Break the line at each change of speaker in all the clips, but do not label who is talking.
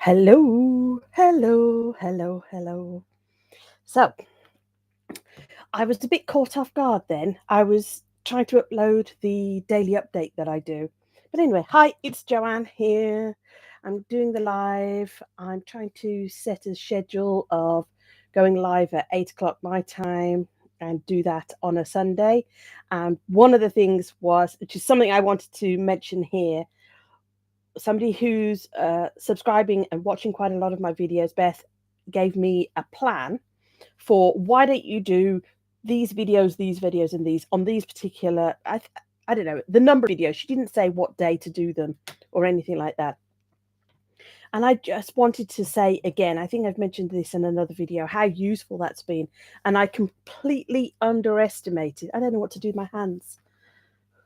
Hello, hello, hello, hello. So, I was a bit caught off guard then. I was trying to upload the daily update that I do. But anyway, hi, it's Joanne here. I'm doing the live. I'm trying to set a schedule of going live at 8 o'clock my time and do that on a Sunday. And one of the things was, which is something I wanted to mention here, somebody who's subscribing and watching quite a lot of my videos, Beth, gave me a plan for why don't you do these videos, and these on these particular. I don't know the number of videos. She didn't say what day to do them or anything like that. And I just wanted to say again, I think I've mentioned this in another video, how useful that's been. And I completely underestimated. I don't know what to do with my hands.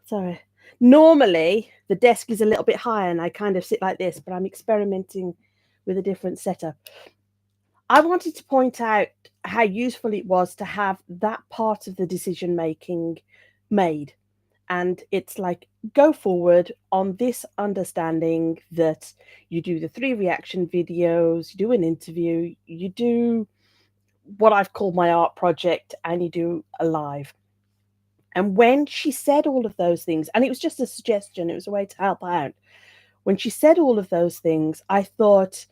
Sorry. Normally, the desk is a little bit higher and I kind of sit like this, but I'm experimenting with a different setup. I wanted to point out how useful it was to have that part of the decision making made. And it's like, go forward on this understanding that you do the 3 reaction videos, you do an interview, you do what I've called my art project, and you do a live. And when she said all of those things, and it was just a suggestion, it was a way to help out. When she said all of those things, I thought,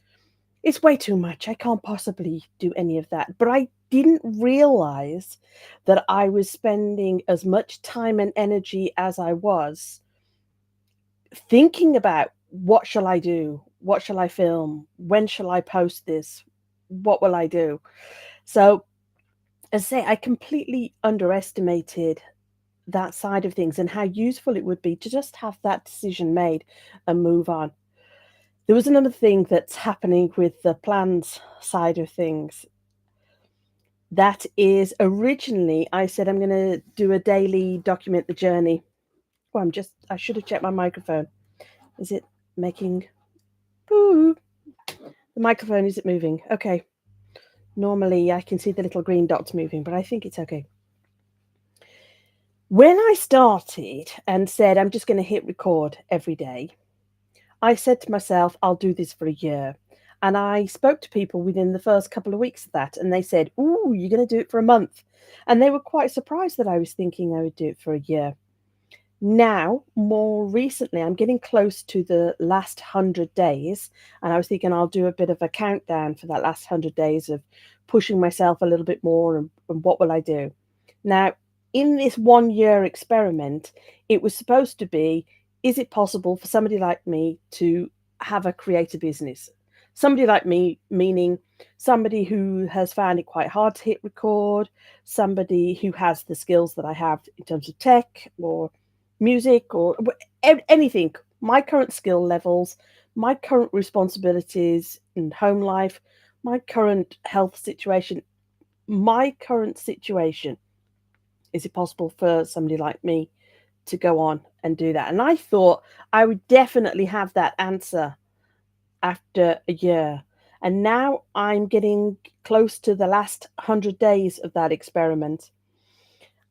it's way too much. I can't possibly do any of that. But I didn't realize that I was spending as much time and energy as I was thinking about what shall I do? What shall I film? When shall I post this? What will I do? So, as I say, I completely underestimated that side of things and how useful it would be to just have that decision made and move on. There was another thing that's happening with the plans side of things. That is originally, I said I'm going to do a daily document the journey. Well, I should have checked my microphone. Is it making boo? The microphone isn't moving. Okay. Normally I can see the little green dots moving, but I think it's okay. When I started and said I'm just going to hit record every day, I said to myself, I'll do this for a year. And I spoke to people within the first couple of weeks of that, and they said, ooh, you're going to do it for a month. And they were quite surprised that I was thinking I would do it for a year. Now, more recently, I'm getting close to the last 100 days, and I was thinking I'll do a bit of a countdown for that last 100 days of pushing myself a little bit more and what will I do. Now, in this 1 year experiment, it was supposed to be, is it possible for somebody like me to have a creative business? Somebody like me, meaning somebody who has found it quite hard to hit record, somebody who has the skills that I have in terms of tech or music or anything. My current skill levels, my current responsibilities in home life, my current health situation, my current situation. Is it possible for somebody like me to go on and do that? And I thought I would definitely have that answer after a year. And now I'm getting close to the last 100 days of that experiment.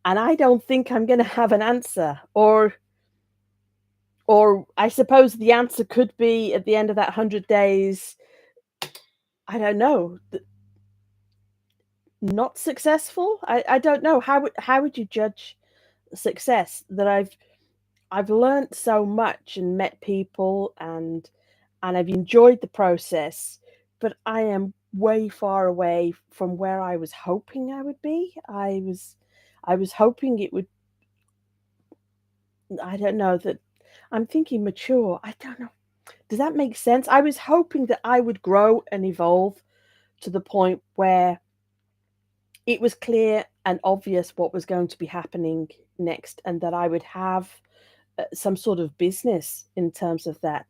And I don't think I'm going to have an answer. Or I suppose the answer could be at the end of that 100 days, I don't know, not successful. I don't know. How would you judge success? That I've learned so much and met people and I've enjoyed the process, but I am way far away from where I was hoping I would be. I was hoping it would. I don't know that. I'm thinking mature. I don't know. Does that make sense? I was hoping that I would grow and evolve to the point where it was clear and obvious what was going to be happening next, and that I would have some sort of business in terms of that.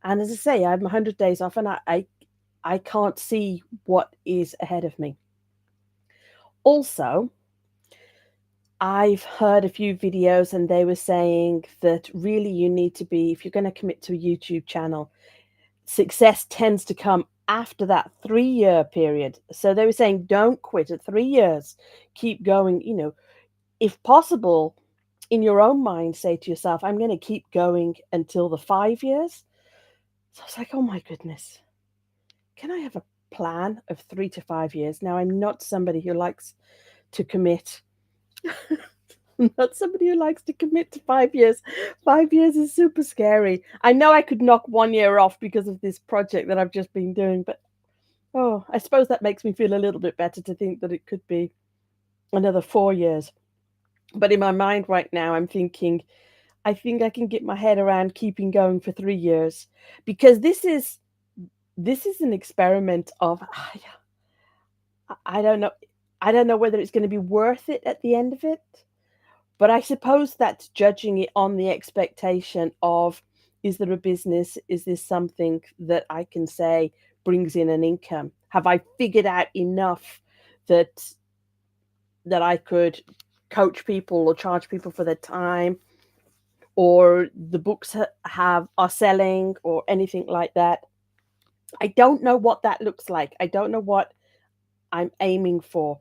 And as I say, I'm 100 days off, and I can't see what is ahead of me. Also, I've heard a few videos, and they were saying that really you need to be, if you're going to commit to a YouTube channel, success tends to come after that 3 year period. So they were saying, don't quit at 3 years, keep going. If possible, in your own mind, say to yourself, I'm going to keep going until the 5 years. So I was like, oh my goodness. can I have a plan of 3 to 5 years? Now, I'm not somebody who likes to commit. I'm not somebody who likes to commit to 5 years. 5 years is super scary. I know I could knock 1 year off because of this project that I've just been doing, but, oh, I suppose that makes me feel a little bit better to think that it could be another 4 years. But in my mind right now, I'm thinking, I think I can get my head around keeping going for 3 years because this is an experiment of I don't know. I don't know whether it's gonna be worth it at the end of it, but I suppose that's judging it on the expectation of, is there a business? Is this something that I can say brings in an income? Have I figured out enough that I could coach people or charge people for their time, or the books have are selling or anything like that? I don't know what that looks like. I don't know what I'm aiming for.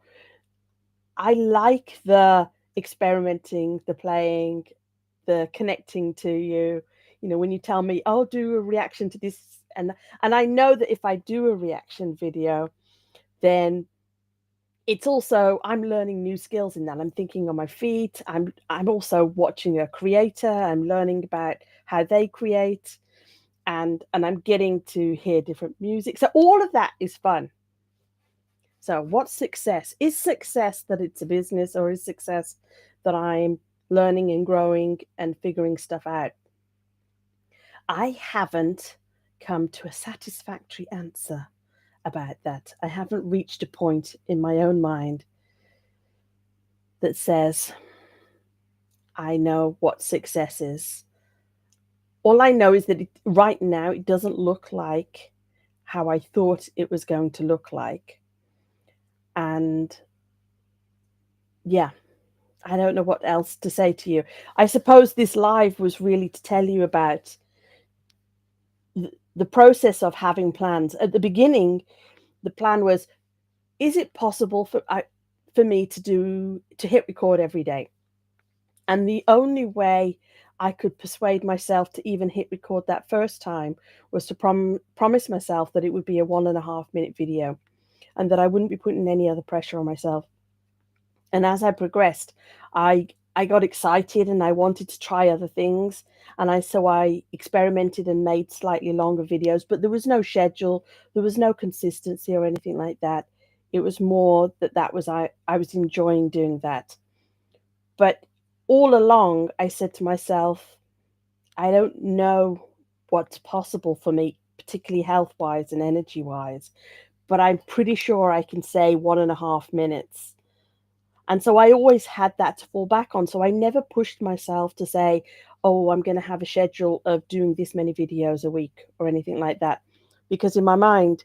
I like the experimenting, the playing, the connecting to you. You know, when you tell me, "I'll do a reaction to this," and I know that if I do a reaction video, then it's also I'm learning new skills in that. I'm thinking on my feet. I'm also watching a creator. I'm learning about how they create, and I'm getting to hear different music. So all of that is fun. So, what's success? Is success that it's a business, or is success that I'm learning and growing and figuring stuff out? I haven't come to a satisfactory answer about that. I haven't reached a point in my own mind that says, I know what success is. All I know is that right now it doesn't look like how I thought it was going to look like. And yeah, I don't know what else to say to you. I suppose this live was really to tell you about the process of having plans. At the beginning, the plan was, is it possible for me to hit record every day? And the only way I could persuade myself to even hit record that first time was to promise myself that it would be a 1.5 minute video and that I wouldn't be putting any other pressure on myself. And as I progressed, I got excited and I wanted to try other things, and I experimented and made slightly longer videos, but there was no schedule, there was no consistency or anything like that. It was more that was I was enjoying doing that. But all along, I said to myself, I don't know what's possible for me, particularly health-wise and energy-wise, but I'm pretty sure I can say 1.5 minutes. And so I always had that to fall back on. So I never pushed myself to say, oh, I'm going to have a schedule of doing this many videos a week or anything like that. Because in my mind,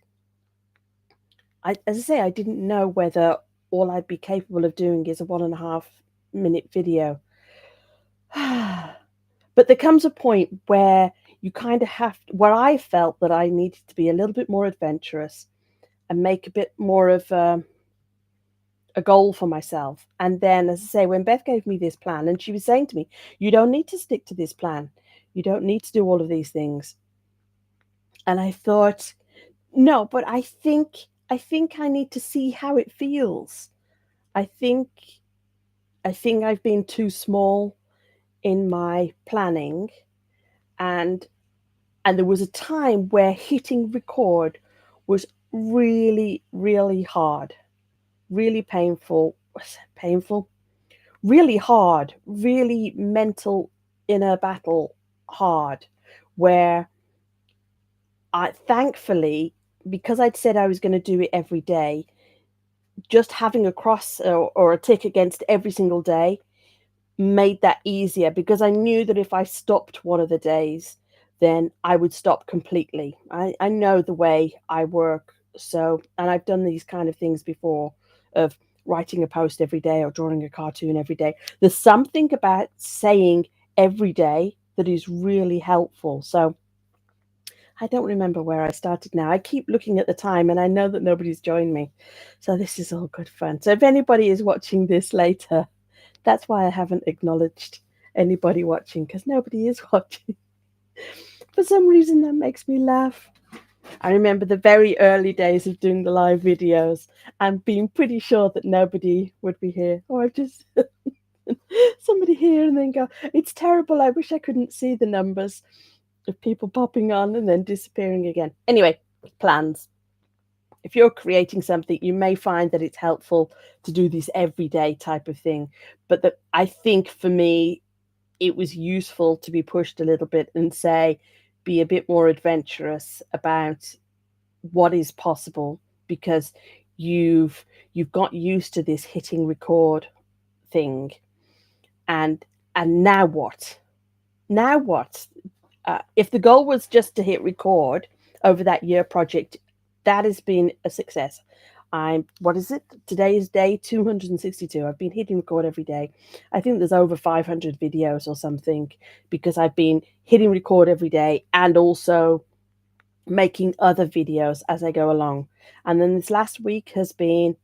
as I say, I didn't know whether all I'd be capable of doing is a 1.5 minute video. But there comes a point where you kind of where I felt that I needed to be a little bit more adventurous and make a bit more of a goal for myself. And then, as I say, when Beth gave me this plan, and she was saying to me, "You don't need to stick to this plan. You don't need to do all of these things." And I thought, no, but I think I need to see how it feels. I think I think I've been too small in my planning, and there was a time where hitting record was really, really hard, really painful, really hard, really mental inner battle hard, where I thankfully, because I'd said I was going to do it every day, just having a cross or a tick against every single day made that easier because I knew that if I stopped one of the days, then I would stop completely. I know the way I work. So, and I've done these kind of things before of writing a post every day or drawing a cartoon every day. There's something about saying every day that is really helpful. So, I don't remember where I started now. I keep looking at the time and I know that nobody's joined me. So, this is all good fun. So, if anybody is watching this later, that's why I haven't acknowledged anybody watching, because nobody is watching. For some reason, that makes me laugh. I remember the very early days of doing the live videos and being pretty sure that nobody would be here. Or I just somebody here and then go, it's terrible. I wish I couldn't see the numbers of people popping on and then disappearing again. Anyway, plans. If you're creating something, you may find that it's helpful to do this everyday type of thing. But that I think for me, it was useful to be pushed a little bit and say, be a bit more adventurous about what is possible, because you've got used to this hitting record thing, and now what? Now what? If the goal was just to hit record over that year project, that has been a success. What is it? Today is day 262. I've been hitting record every day. I think there's over 500 videos or something, because I've been hitting record every day and also making other videos as I go along. And then this last week has been,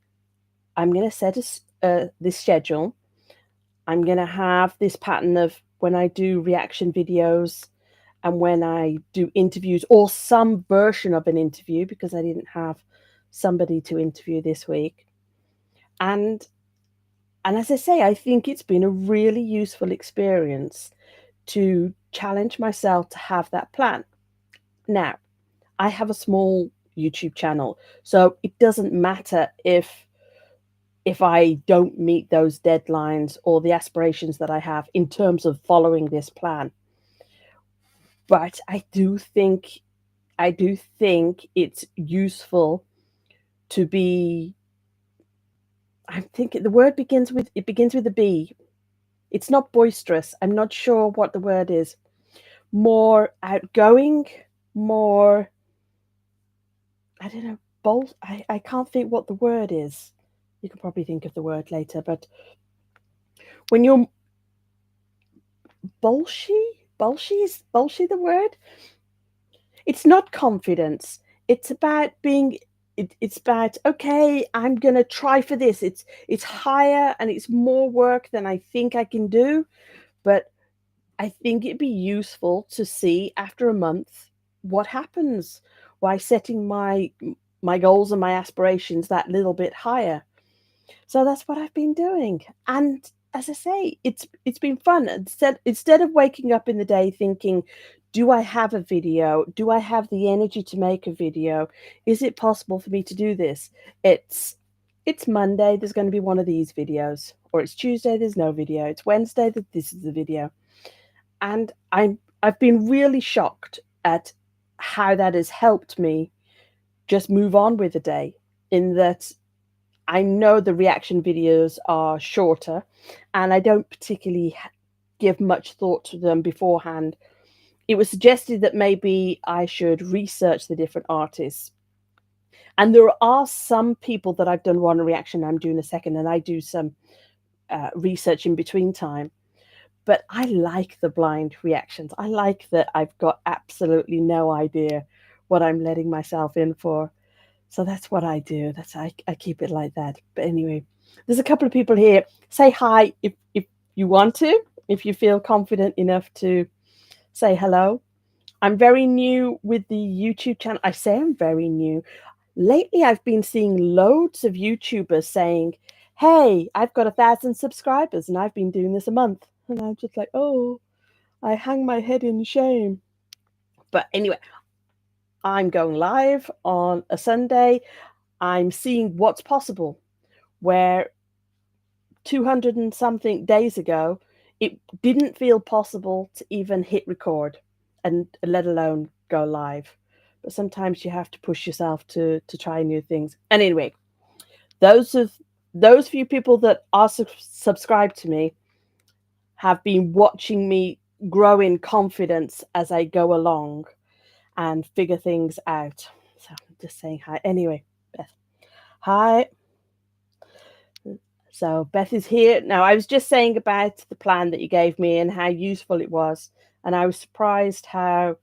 I'm going to set this schedule. I'm going to have this pattern of when I do reaction videos and when I do interviews or some version of an interview, because I didn't have somebody to interview this week. And as I say, I think it's been a really useful experience to challenge myself to have that plan. Now, I have a small YouTube channel, so it doesn't matter if I don't meet those deadlines or the aspirations that I have in terms of following this plan. But I do think it's useful to be, I'm thinking the word begins with a B. It's not boisterous. I'm not sure what the word is. More outgoing, more, I don't know, bold. I can't think what the word is. You can probably think of the word later, but when you're bolshy the word? It's not confidence. It's about being it's about, okay, I'm going to try for this. It's higher and it's more work than I think I can do, but I think it'd be useful to see after a month what happens by setting my goals and my aspirations that little bit higher. So that's what I've been doing. And as I say, it's been fun. Instead of waking up in the day thinking, do I have a video? Do I have the energy to make a video? Is it possible for me to do this? It's Monday, there's going to be one of these videos. Or it's Tuesday, there's no video. It's Wednesday that this is the video. And I've been really shocked at how that has helped me just move on with the day, in that I know the reaction videos are shorter and I don't particularly give much thought to them beforehand. It was suggested that maybe I should research the different artists. And there are some people that I've done one reaction, I'm doing a second, and I do some research in between time. But I like the blind reactions. I like that I've got absolutely no idea what I'm letting myself in for. So that's what I do. I keep it like that. But anyway, there's a couple of people here. Say hi if you want to, if you feel confident enough to say hello. I'm very new with the YouTube channel. I say I'm very new. Lately, I've been seeing loads of YouTubers saying, hey, I've got 1,000 subscribers and I've been doing this a month. And I'm just like, oh, I hang my head in shame. But anyway, I'm going live on a Sunday. I'm seeing what's possible, where 200 and something days ago, it didn't feel possible to even hit record and let alone go live. But sometimes you have to push yourself to try new things. And anyway, those few people that are subscribed to me have been watching me grow in confidence as I go along and figure things out. So I'm just saying hi. Anyway, Beth. Hi. So Beth is here. Now, I was just saying about the plan that you gave me and how useful it was. And I was surprised how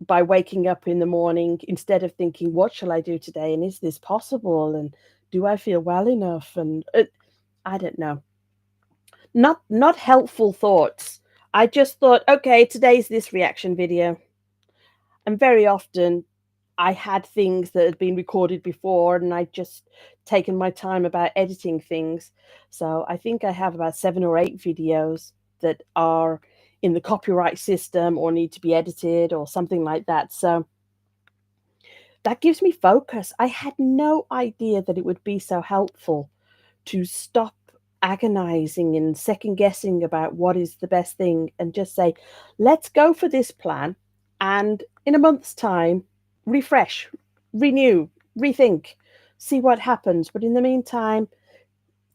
by waking up in the morning, instead of thinking, what shall I do today? And is this possible? And do I feel well enough? And I don't know. Not helpful thoughts. I just thought, okay, today's this reaction video. And very often I had things that had been recorded before, and I'd just taken my time about editing things. So I think I have about 7 or 8 videos that are in the copyright system or need to be edited or something like that. So that gives me focus. I had no idea that it would be so helpful to stop agonizing and second guessing about what is the best thing and just say, let's go for this plan. And in a month's time, refresh, renew, rethink, see what happens. But in the meantime,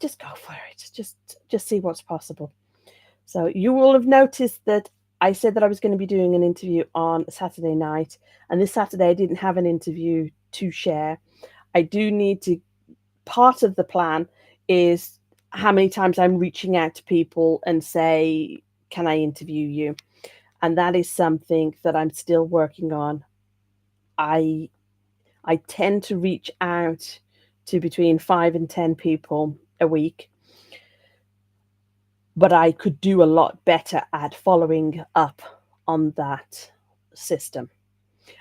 just go for it. Just see what's possible. So you will have noticed that I said that I was going to be doing an interview on Saturday night, and this Saturday I didn't have an interview to share. I do need to, part of the plan is how many times I'm reaching out to people and say, can I interview you? And that is something that I'm still working on. I I tend to reach out to between 5 and 10 people a week, but I could do a lot better at following up on that system.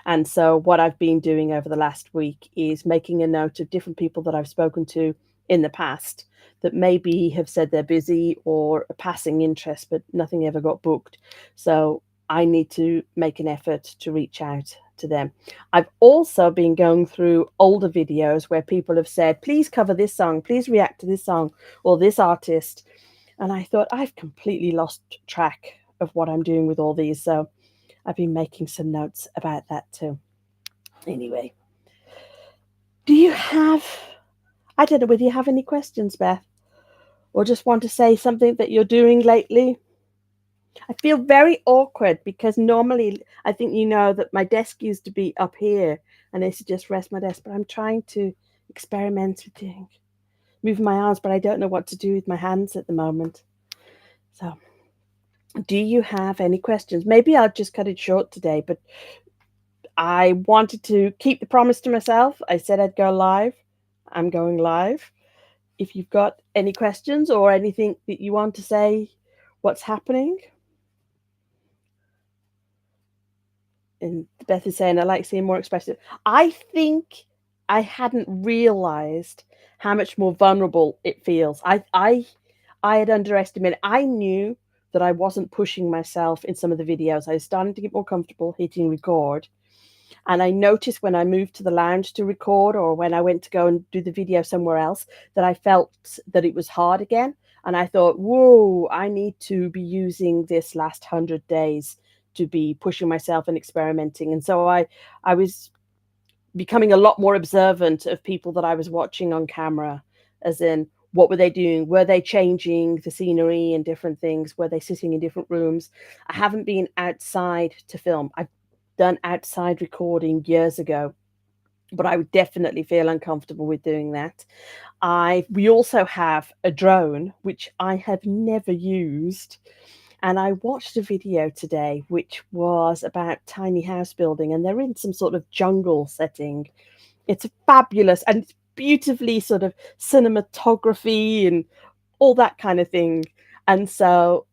And so what I've been doing over the last week is making a note of different people that I've spoken to in the past that maybe have said they're busy or a passing interest, but nothing ever got booked. So I need to make an effort to reach out to them. I've also been going through older videos where people have said, please cover this song, please react to this song or this artist. And I thought, I've completely lost track of what I'm doing with all these. So I've been making some notes about that too. Anyway, do you have, I don't know whether you have any questions, Beth, or just want to say something that you're doing lately? I feel very awkward because normally I think you know that my desk used to be up here and I used to just rest my desk, but I'm trying to experiment with doing, moving my arms, but I don't know what to do with my hands at the moment. So, do you have any questions? Maybe I'll just cut it short today, but I wanted to keep the promise to myself. I said I'd go live. I'm going live. If you've got any questions or anything that you want to say, what's happening? And Beth is saying, I like seeing more expressive. I think I hadn't realized how much more vulnerable it feels. I had underestimated. I knew that I wasn't pushing myself in some of the videos. I was starting to get more comfortable hitting record. And I noticed when I moved to the lounge to record or when I went to go and do the video somewhere else that I felt that it was hard again. And I thought, whoa, I need to be using this last 100 days to be pushing myself and experimenting. And so I was becoming a lot more observant of people that I was watching on camera, as in, what were they doing? Were they changing the scenery and different things? Were they sitting in different rooms? I haven't been outside to film. I've done outside recording years ago, but I would definitely feel uncomfortable with doing that. We also have a drone, which I have never used. And I watched a video today which was about tiny house building, and they're in some sort of jungle setting. It's fabulous and it's beautifully sort of cinematography and all that kind of thing. And so,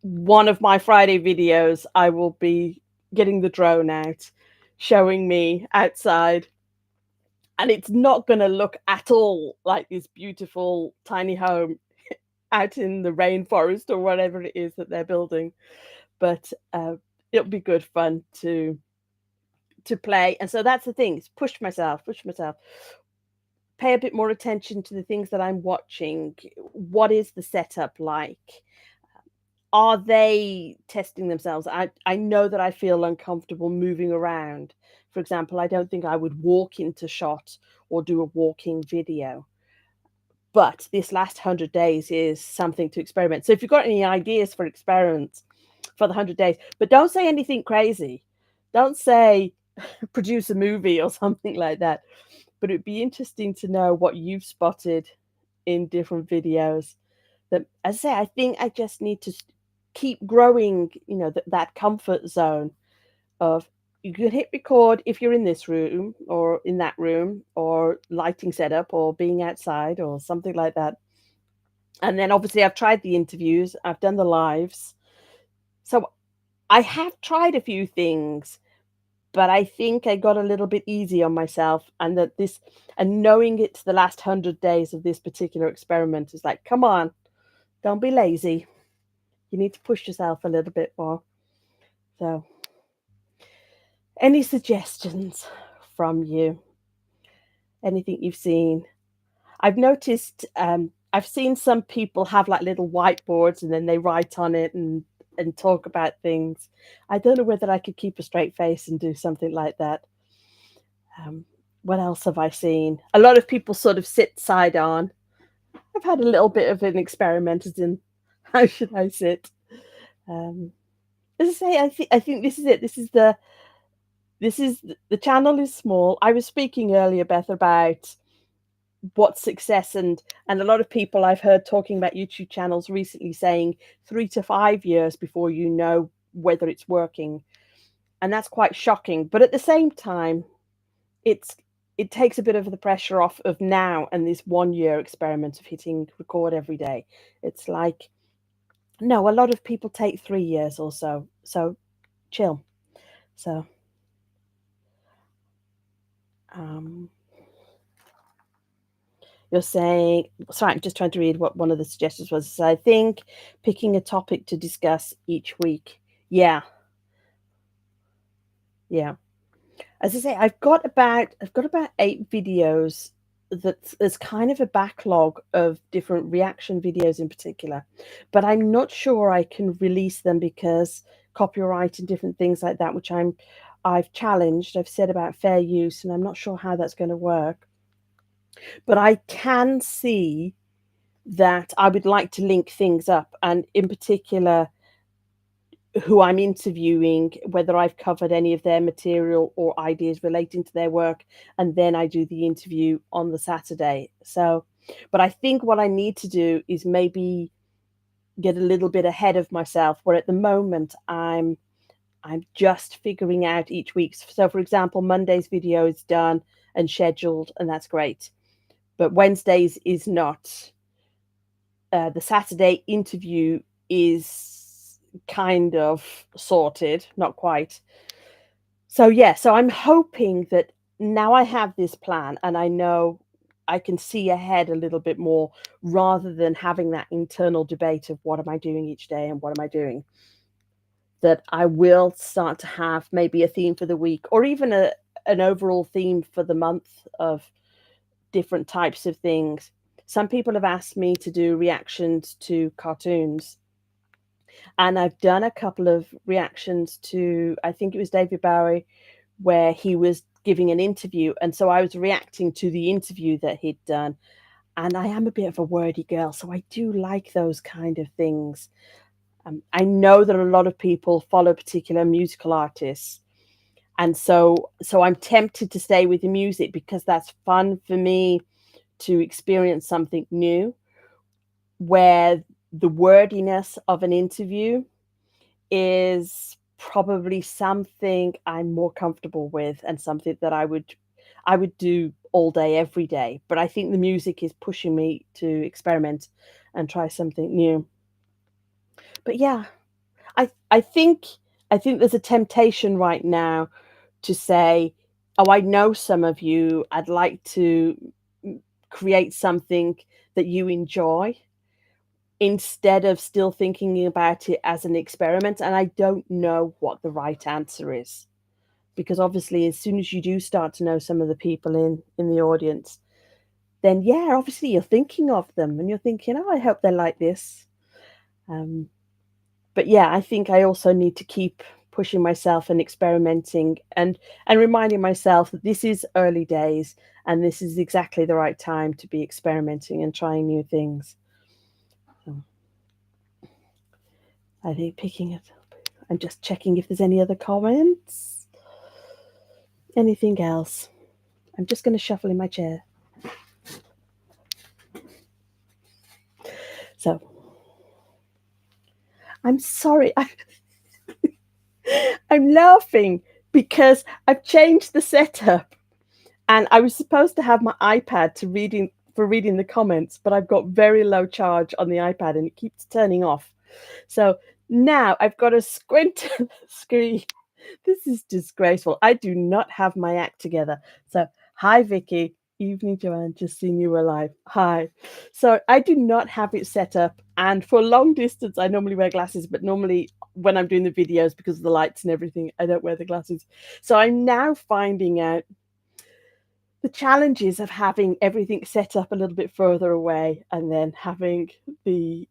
one of my Friday videos, I will be getting the drone out, showing me outside. And it's not going to look at all like this beautiful tiny home out in the rainforest or whatever it is that they're building. But it'll be good fun to play. And so that's the thing, is push myself, pay a bit more attention to the things that I'm watching. What is the setup like? Are they testing themselves? I know that I feel uncomfortable moving around. For example, I don't think I would walk into shot or do a walking video. But this last 100 days is something to experiment. So if you've got any ideas for experiments for the 100 days, but don't say anything crazy. Don't say produce a movie or something like that. But it'd be interesting to know what you've spotted in different videos. That, as I say, I think I just need to keep growing, that comfort zone of, you can hit record if you're in this room or in that room or lighting setup or being outside or something like that. And then obviously I've tried the interviews, I've done the lives. So I have tried a few things, but I think I got a little bit easy on myself, and that this and knowing it's the last 100 days of this particular experiment is like, come on, don't be lazy. You need to push yourself a little bit more. So, any suggestions from you? Anything you've seen? I've noticed, I've seen some people have like little whiteboards and then they write on it and talk about things. I don't know whether I could keep a straight face and do something like that. Um, what else have I seen? A lot of people sort of sit side on. I've had a little bit of an experiment as in how should I sit? Um, as I say, I think this is it. The channel is small. I was speaking earlier, Beth, about what success and a lot of people I've heard talking about YouTube channels recently saying 3 to 5 years before you know whether it's working. And that's quite shocking. But at the same time, it's it takes a bit of the pressure off of now and this 1 year experiment of hitting record every day. It's like, no, a lot of people take 3 years or so. So chill. So um you're saying, sorry, I'm just trying to read what one of the suggestions was. So I think picking a topic to discuss each week. Yeah, yeah. As I say, I've got about 8 videos that's kind of a backlog of different reaction videos in particular, but I'm not sure I can release them because copyright and different things like that, which I've challenged. I've said about fair use, and I'm not sure how that's going to work. But I can see that I would like to link things up, and in particular, who I'm interviewing, whether I've covered any of their material or ideas relating to their work, and then I do the interview on the Saturday. So, but I think what I need to do is maybe get a little bit ahead of myself, where at the moment I'm just figuring out each week. So, for example, Monday's video is done and scheduled, and that's great. But Wednesday's is not. The Saturday interview is kind of sorted, not quite. So yeah, so I'm hoping that now I have this plan and I know I can see ahead a little bit more rather than having that internal debate of what am I doing each day and what am I doing, that I will start to have maybe a theme for the week or even an overall theme for the month of different types of things. Some people have asked me to do reactions to cartoons, and I've done a couple of reactions to, I think it was David Bowie, where he was giving an interview. And so I was reacting to the interview that he'd done. And I am a bit of a wordy girl, so I do like those kind of things. I know that a lot of people follow particular musical artists. And so I'm tempted to stay with the music because that's fun for me to experience something new, where the wordiness of an interview is probably something I'm more comfortable with and something that I would do all day every day. But I think the music is pushing me to experiment and try something new. But yeah, I think there's a temptation right now to say, "Oh, I know some of you. I'd like to create something that you enjoy." Instead of still thinking about it as an experiment, and I don't know what the right answer is, because obviously as soon as you do start to know some of the people in the audience, then yeah, obviously you're thinking of them and you're thinking, "Oh, I hope they like this." Um, but yeah, I think I also need to keep pushing myself and experimenting and reminding myself that this is early days and this is exactly the right time to be experimenting and trying new things. So I think picking it up. I'm just checking if there's any other comments. Anything else? I'm just going to shuffle in my chair. So, I'm sorry. I'm laughing because I've changed the setup, and I was supposed to have my iPad for reading the comments, but I've got very low charge on the iPad and it keeps turning off. So now I've got to squint the screen This is disgraceful. I do not have my act together. So, hi, Vicky. Evening, Joanne. Just seeing you alive. Hi. So, I do not have it set up. And for long distance, I normally wear glasses, but normally when I'm doing the videos, because of the lights and everything, I don't wear the glasses. So, I'm now finding out the challenges of having everything set up a little bit further away and then having the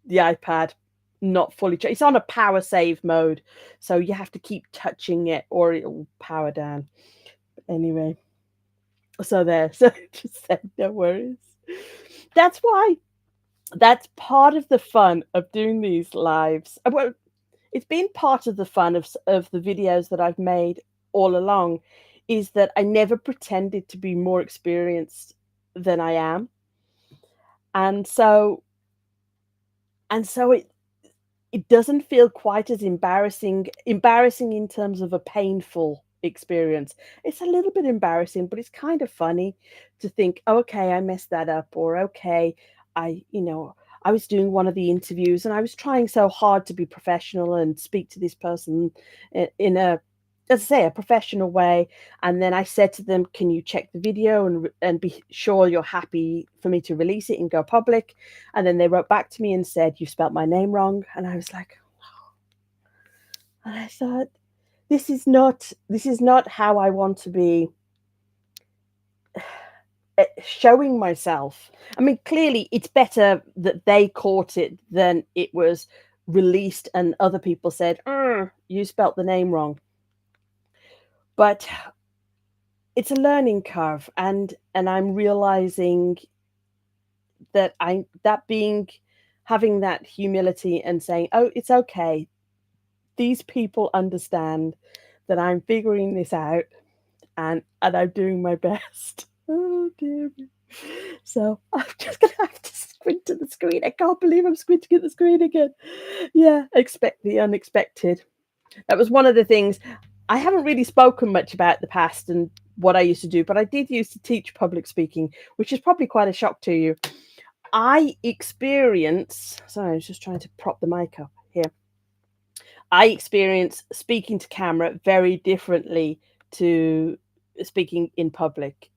iPad not fully it's on a power save mode, so you have to keep touching it or it'll power down. Anyway, so there. So just said no worries. That's why that's part of the fun of doing these lives. Well, it's been part of the fun of the videos that I've made all along, is that I never pretended to be more experienced than I am. And so it doesn't feel quite as embarrassing in terms of a painful experience. It's a little bit embarrassing, but it's kind of funny to think, "Oh, okay, I messed that up," or "Okay, I was doing one of the interviews and I was trying so hard to be professional and speak to this person in a, as I say, a professional way. And then I said to them, can you check the video and be sure you're happy for me to release it and go public?" And then they wrote back to me and said, "You spelt my name wrong." And I was like, and I thought, this is not how I want to be showing myself. I mean, clearly it's better that they caught it than it was released and other people said, you spelt the name wrong." But it's a learning curve, and I'm realizing that I that being having that humility and saying, "Oh, it's okay. These people understand that I'm figuring this out and I'm doing my best." Oh dear me. So I'm just gonna have to squint to the screen. I can't believe I'm squinting at the screen again. Yeah, expect the unexpected. That was one of the things I haven't really spoken much about the past and what I used to do, but I did used to teach public speaking, which is probably quite a shock to you. I experience, sorry, I was just trying to prop the mic up here. I experience speaking to camera very differently to speaking in public.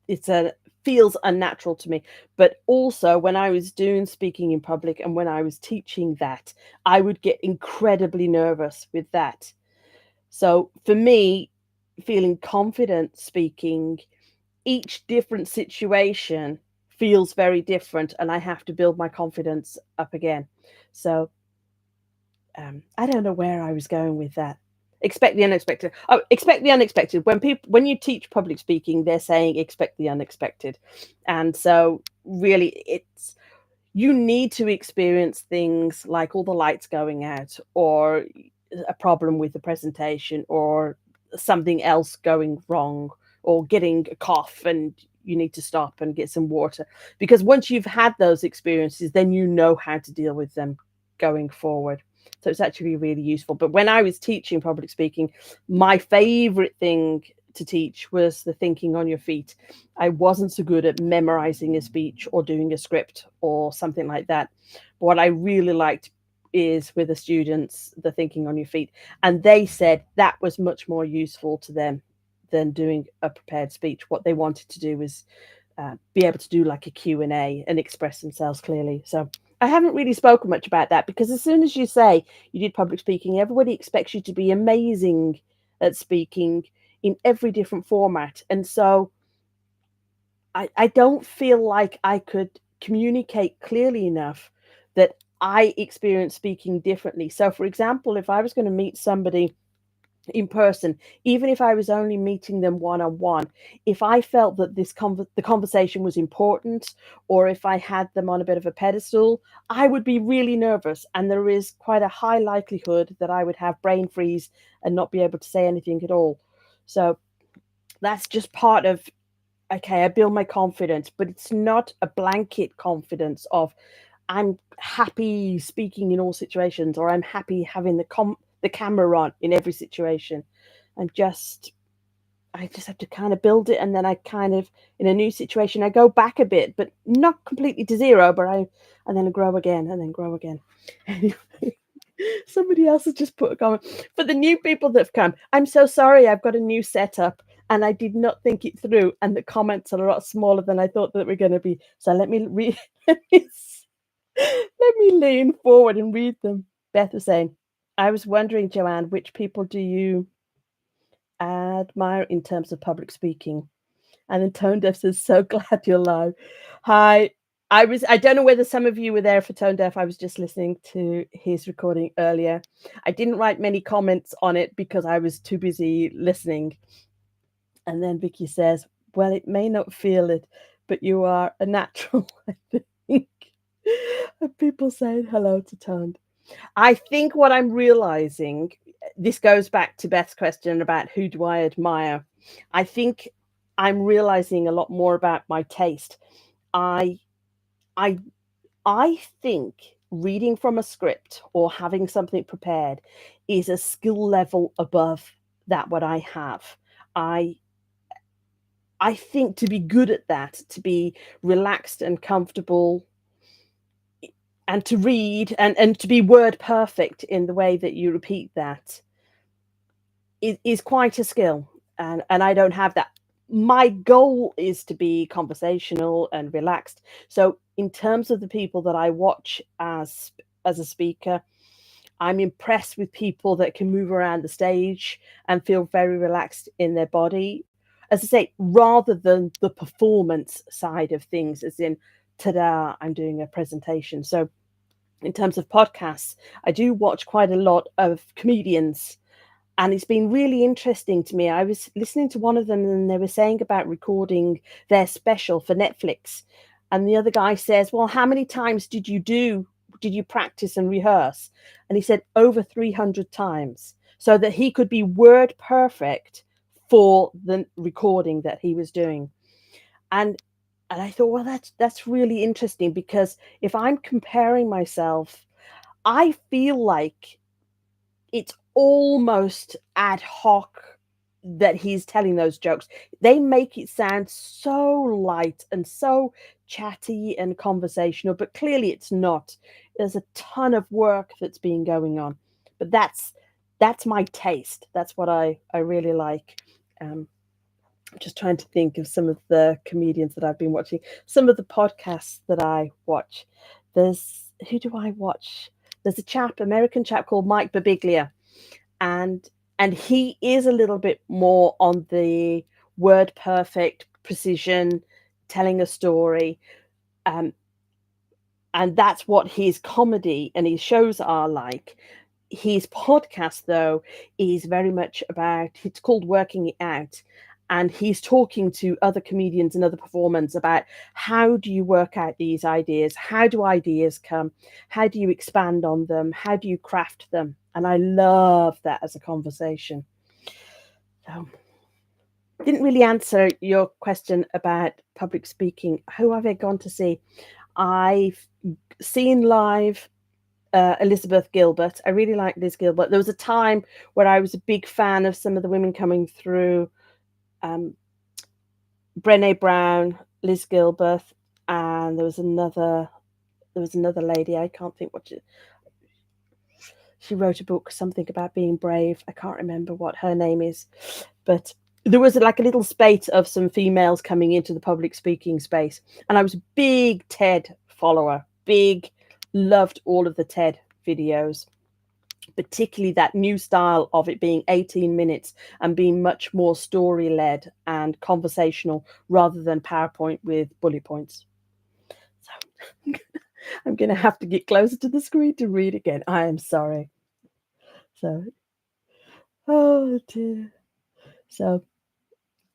It's a feels unnatural to me. But also when I was doing speaking in public and when I was teaching that, I would get incredibly nervous with that. So for me, feeling confident speaking, each different situation feels very different and I have to build my confidence up again. So I don't know where I was going with that. Expect the unexpected. Oh, expect the unexpected. When you teach public speaking, they're saying expect the unexpected. And so really it's you need to experience things like all the lights going out or a problem with the presentation or something else going wrong or getting a cough and you need to stop and get some water, because once you've had those experiences then you know how to deal with them going forward. So it's actually really useful. But when I was teaching public speaking, my favorite thing to teach was the thinking on your feet. I wasn't so good at memorizing a speech or doing a script or something like that. But what I really liked is with the students, the thinking on your feet. And they said that was much more useful to them than doing a prepared speech. What they wanted to do was be able to do like a Q&A and express themselves clearly. So I haven't really spoken much about that because as soon as you say you did public speaking, everybody expects you to be amazing at speaking in every different format. And so I don't feel like I could communicate clearly enough that I experience speaking differently. So, for example, if I was going to meet somebody in person, even if I was only meeting them one on one, if I felt that the conversation was important, or if I had them on a bit of a pedestal, I would be really nervous, and there is quite a high likelihood that I would have brain freeze and not be able to say anything at all. So that's just part of okay, I build my confidence, but it's not a blanket confidence of I'm happy speaking in all situations or I'm happy having the camera on in every situation. I'm just I just have to kind of build it and then I kind of in a new situation I go back a bit, but not completely to zero, but I and then I grow again and then grow again. Anyway, Somebody else has just put a comment. For the new people that have come, I'm so sorry. I've got a new setup and I did not think it through. And the comments are a lot smaller than I thought that were going to be. So let me let me lean forward and read them. Beth was saying, I was wondering, Joanne, which people do you admire in terms of public speaking? And then Tone Deaf says, so glad you're live. Hi. I don't know whether some of you were there for Tone Deaf. I was just listening to his recording earlier. I didn't write many comments on it because I was too busy listening. And then Vicky says, well, it may not feel it, but you are a natural, I think. And people saying hello to Tone. I think what I'm realizing, this goes back to Beth's question about who do I admire. I think I'm realizing a lot more about my taste. I think reading from a script or having something prepared is a skill level above that what I have. I think to be good at that, to be relaxed and comfortable and to read and to be word perfect in the way that you repeat that is quite a skill. And I don't have that. My goal is to be conversational and relaxed. So in terms of the people that I watch as a speaker, I'm impressed with people that can move around the stage and feel very relaxed in their body. As I say, rather than the performance side of things, as in, ta-da, I'm doing a presentation. So in terms of podcasts, I do watch quite a lot of comedians, and it's been really interesting to me. I was listening to one of them and they were saying about recording their special for Netflix. And the other guy says, well, how many times did you practice and rehearse? And he said over 300 times, so that he could be word perfect for the recording that he was doing. And I thought, well, that's really interesting, because if I'm comparing myself, I feel like it's almost ad hoc that he's telling those jokes. They make it sound so light and so chatty and conversational, but clearly it's not. There's a ton of work that's been going on. But that's my taste. That's what I really like. I'm just trying to think of some of the comedians that I've been watching, some of the podcasts that I watch. Who do I watch? There's a American chap called Mike Birbiglia, and he is a little bit more on the word perfect precision, telling a story, and that's what his comedy and his shows are like. His podcast, though, is very much about, it's called Working It Out, and he's talking to other comedians and other performers about how do you work out these ideas, how do ideas come, how do you expand on them, how do you craft them. And I love that as a conversation. So, didn't really answer your question about public speaking. Who have I gone to see? I've seen live Elizabeth Gilbert. I really like Liz Gilbert. There was a time where I was a big fan of some of the women coming through. Brené Brown, Liz Gilbert, and there was another lady. I can't think what she wrote a book, something about being brave. I can't remember what her name is, but there was like a little spate of some females coming into the public speaking space, and I was a big TED follower. Loved all of the TED videos, particularly that new style of it being 18 minutes and being much more story led and conversational rather than PowerPoint with bullet points. So I'm going to have to get closer to the screen to read again. I am sorry. So, oh dear. So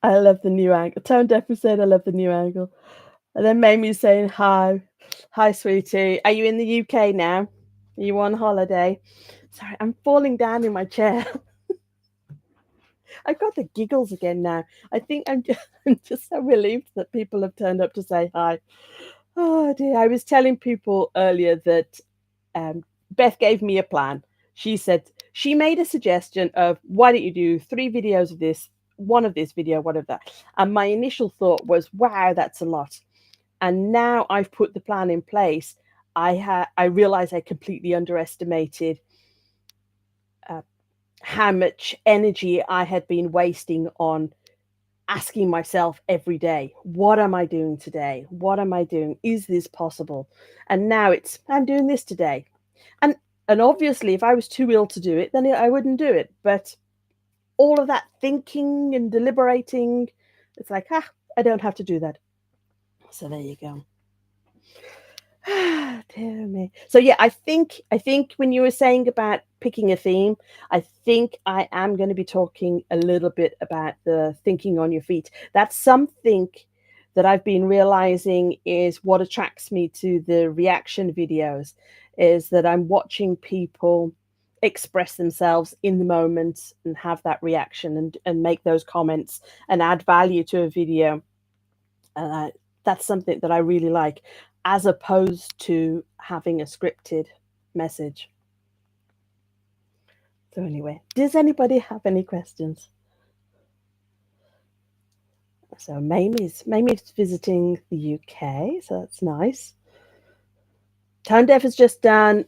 I love the new angle. Tone Deaf said, I love the new angle. And then Mamie's saying, hi, sweetie. Are you in the UK now? Are you on holiday? Sorry, I'm falling down in my chair. I've got the giggles again now. I think I'm just so relieved that people have turned up to say hi. Oh dear. I was telling people earlier that Beth gave me a plan. She said, she made a suggestion of, why don't you do 3 videos of this, one of this video, one of that. And my initial thought was, wow, that's a lot. And now I've put the plan in place. I realize I completely underestimated how much energy I had been wasting on asking myself every day, what am I doing today? What am I doing? Is this possible? And now it's, I'm doing this today. And and obviously if I was too ill to do it, then I wouldn't do it. But all of that thinking and deliberating, it's like, I don't have to do that. So there you go. Dear me. So yeah, I think when you were saying about picking a theme, I think I am going to be talking a little bit about the thinking on your feet. That's something that I've been realizing is what attracts me to the reaction videos, is that I'm watching people express themselves in the moment and have that reaction and make those comments and add value to a video. And that's something that I really like, as opposed to having a scripted message. So anyway, does anybody have any questions? So Mamie's visiting the UK, so that's nice. Tone Deaf has just done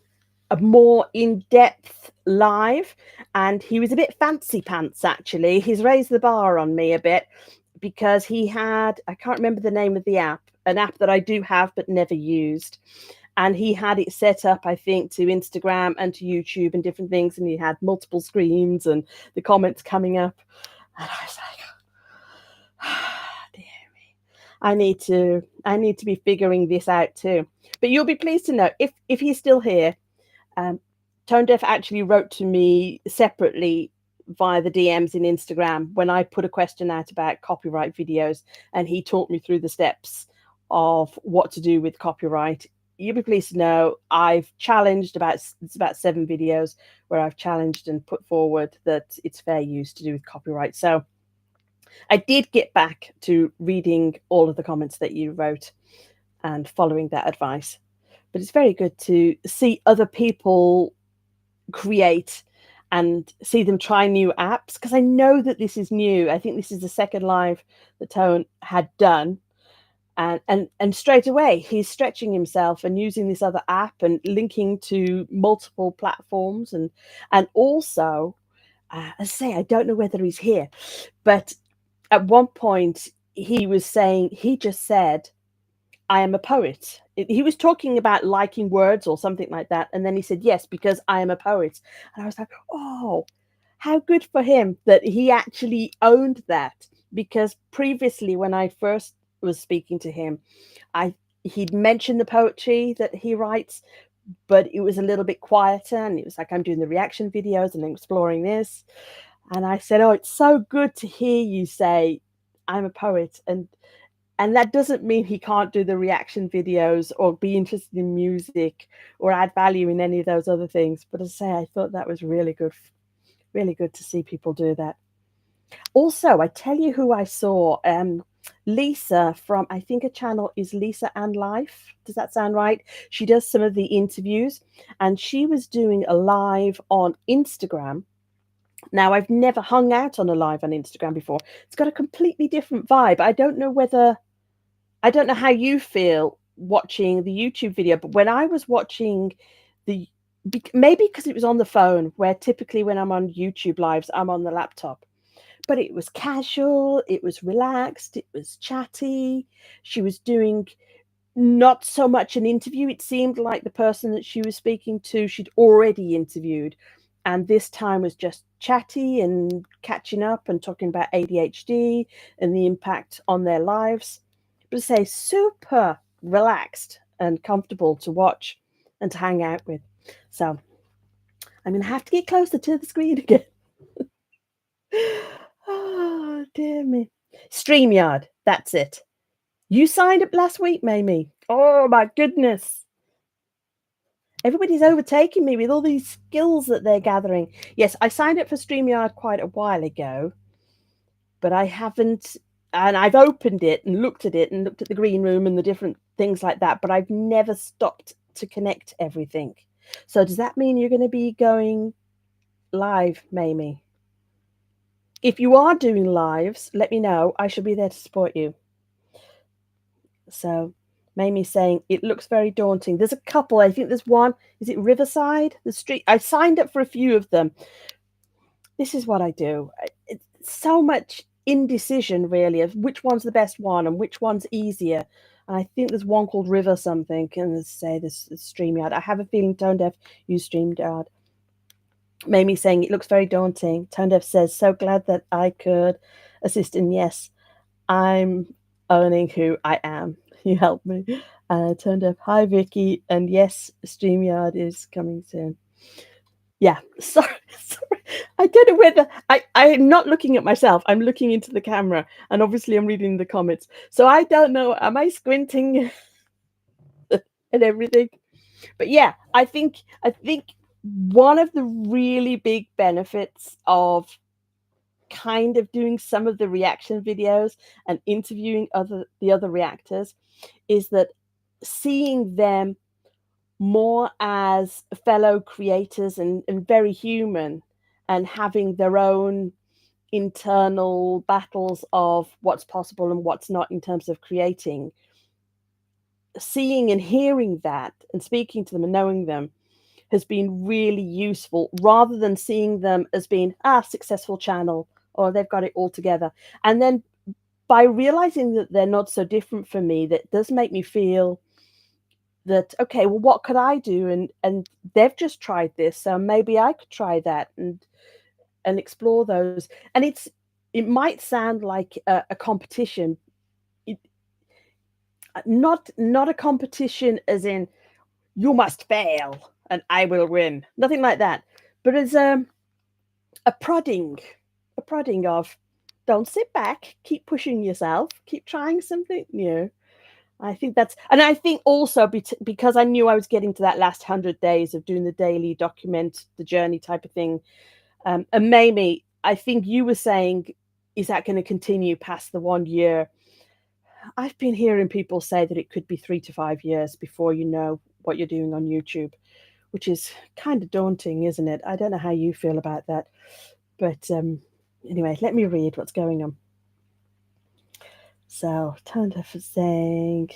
a more in-depth live, and he was a bit fancy pants actually. He's raised the bar on me a bit because he had, I can't remember the name of the app, an app that I do have but never used. And he had it set up, I think, to Instagram and to YouTube and different things, and he had multiple screens and the comments coming up. And I was like, dear me, I need to be figuring this out too. But you'll be pleased to know, if he's still here, Tone Deaf actually wrote to me separately via the DMs in Instagram when I put a question out about copyright videos, and he taught me through the steps of what to do with copyright. You'll be pleased to know I've challenged it's about 7 videos where I've challenged and put forward that it's fair use to do with copyright. So I did get back to reading all of the comments that you wrote and following that advice. But it's very good to see other people create and see them try new apps, because I know that this is new. I think this is the second live that Tone had done. And straight away he's stretching himself and using this other app and linking to multiple platforms, and also as I say, I don't know whether he's here, but at one point he just said, I am a poet. He was talking about liking words or something like that, and then he said, yes, because I am a poet. And I was like, oh, how good for him that he actually owned that. Because previously, when I first was speaking to him, he'd mentioned the poetry that he writes, but it was a little bit quieter, and it was like, I'm doing the reaction videos and I'm exploring this. And I said, oh, it's so good to hear you say I'm a poet. And that doesn't mean he can't do the reaction videos or be interested in music or add value in any of those other things. But as I say, I thought that was really good to see people do that. Also, I tell you who I saw, Lisa from, I think a channel is Lisa and Life. Does that sound right? She does some of the interviews, and she was doing a live on Instagram. Now, I've never hung out on a live on Instagram before. It's got a completely different vibe. I don't know how you feel watching the YouTube video, but when I was watching maybe because it was on the phone, where typically when I'm on YouTube lives, I'm on the laptop. But it was casual, it was relaxed, it was chatty. She was doing not so much an interview. It seemed like the person that she was speaking to, she'd already interviewed. And this time was just chatty and catching up and talking about ADHD and the impact on their lives. But say super relaxed and comfortable to watch and to hang out with. So I'm going to have to get closer to the screen again. Oh, dear me. StreamYard, that's it. You signed up last week, Mamie. Oh, my goodness. Everybody's overtaking me with all these skills that they're gathering. Yes, I signed up for StreamYard quite a while ago, but I haven't, and I've opened it and looked at the green room and the different things like that, but I've never stopped to connect everything. So does that mean you're going to be going live, Mamie? If you are doing lives, let me know. I shall be there to support you. So Mamie's saying it looks very daunting. There's a couple. I think there's one. Is it Riverside? The street. I signed up for a few of them. this is what I do. It's so much indecision, really, of which one's the best one and which one's easier. And I think there's one called River something, and let's say this StreamYard. I have a feeling Tone Deaf used StreamYard. Mamie saying it looks very daunting. Tone Deaf says, so glad that I could assist. And yes, I'm owning who I am. You helped me. Tone Deaf, hi Vicky. And yes, StreamYard is coming soon. Yeah, sorry, sorry. I don't know whether I'm not looking at myself. I'm looking into the camera, and obviously I'm reading the comments. So I don't know. Am I squinting and everything? But yeah, I think one of the really big benefits of kind of doing some of the reaction videos and interviewing the other reactors is that seeing them more as fellow creators and very human and having their own internal battles of what's possible and what's not in terms of creating, seeing and hearing that and speaking to them and knowing them has been really useful rather than seeing them as being successful channel or they've got it all together. And then by realizing that they're not so different from me, that does make me feel that, okay, well, what could I do? And they've just tried this, so maybe I could try that and explore those. And it might sound like a competition, it, not a competition as in you must fail and I will win, nothing like that, but as a prodding, a prodding of don't sit back, keep pushing yourself, keep trying something new. I think that's, and I think also because I knew I was getting to that last 100 days of doing the daily document, the journey type of thing. And Mamie, I think you were saying, is that going to continue past the 1 year? I've been hearing people say that it could be 3 to 5 years before you know what you're doing on YouTube, which is kind of daunting, isn't it? I don't know how you feel about that. But anyway, let me read what's going on. So, Tanda for saying,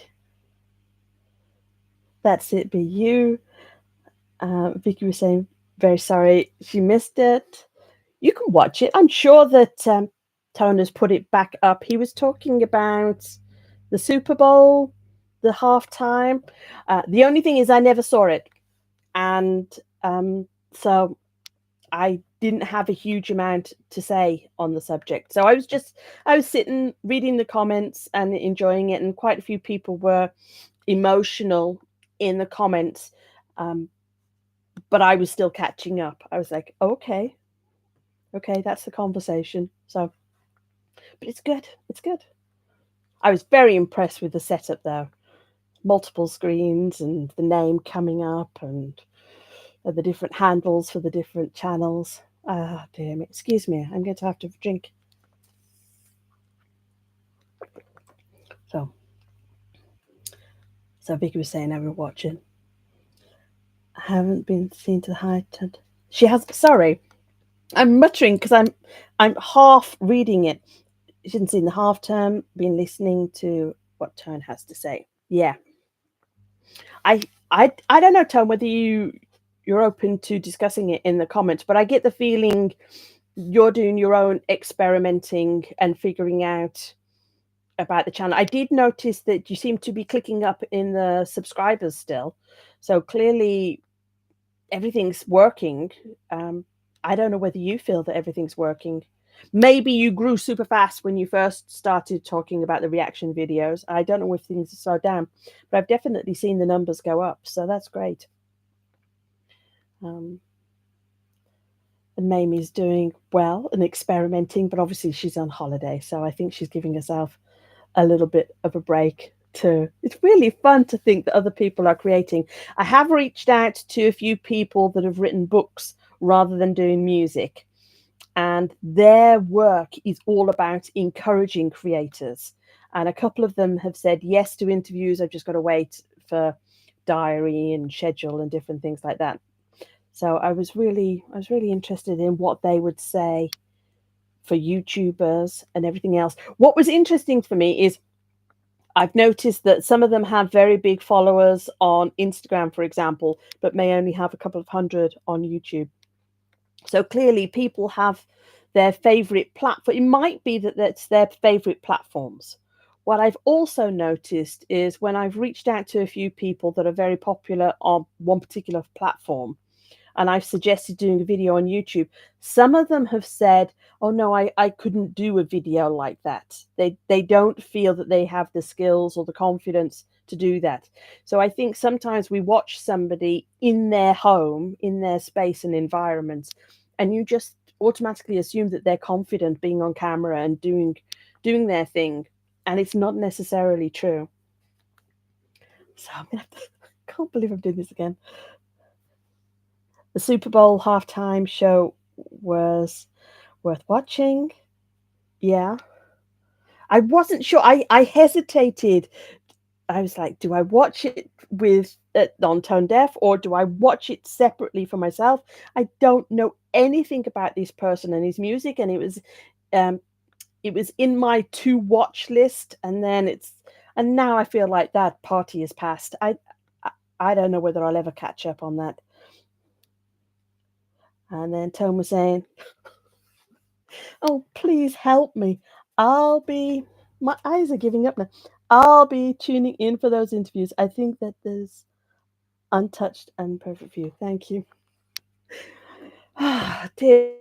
that's it, be you. Vicky was saying, very sorry she missed it. You can watch it. I'm sure that Toner's put it back up. He was talking about the Super Bowl, the halftime. The only thing is, I never saw it. And so I didn't have a huge amount to say on the subject. So I was sitting, reading the comments and enjoying it. And quite a few people were emotional in the comments. But I was still catching up. I was like, okay, that's the conversation. So, but it's good. It's good. I was very impressed with the setup though. Multiple screens and the name coming up and the different handles for the different channels. Ah, dear me. Excuse me. I'm going to have to drink. So Vicky was saying I was watching. I haven't been seen to the heightened. She has. Sorry, I'm muttering because I'm half reading it. She hasn't seen the half term. Been listening to what Tone has to say. Yeah, I don't know, Tone, whether you're open to discussing it in the comments, but I get the feeling you're doing your own experimenting and figuring out about the channel. I did notice that you seem to be clicking up in the subscribers still, so clearly everything's working. I don't know whether you feel that everything's working. Maybe you grew super fast when you first started talking about the reaction videos. I don't know if things are slowed down, but I've definitely seen the numbers go up, so that's great. And Mamie's doing well and experimenting, but obviously she's on holiday, so I think she's giving herself a little bit of a break too. It's really fun to think that other people are creating. I have reached out to a few people that have written books rather than doing music, and their work is all about encouraging creators. And a couple of them have said yes to interviews. I've just got to wait for diary and schedule and different things like that. So I was really interested in what they would say for YouTubers and everything else. What was interesting for me is I've noticed that some of them have very big followers on Instagram, for example, but may only have a couple of hundred on YouTube. So clearly, people have their favorite platform. It might be that that's their favorite platforms. What I've also noticed is when I've reached out to a few people that are very popular on one particular platform, and I've suggested doing a video on YouTube, some of them have said, "Oh no, I couldn't do a video like that." They don't feel that they have the skills or the confidence to do that. So I think sometimes we watch somebody in their home, in their space and environment, and you just automatically assume that they're confident being on camera and doing their thing, and it's not necessarily true. So I'm gonna have to, I can't believe I'm doing this again. The Super Bowl halftime show was worth watching. Yeah. I wasn't sure. I hesitated. I was like, do I watch it with on tone deaf or do I watch it separately for myself? I don't know anything about this person and his music, and um it was in my to watch list, and then and now I feel like that party is past. I I don't know whether I'll ever catch up on that. And then Tone was saying, "Oh, please help me. I'll be my eyes are giving up now. I'll be tuning in for those interviews. I think that there's untouched and perfect view. Thank you." Ah, dear.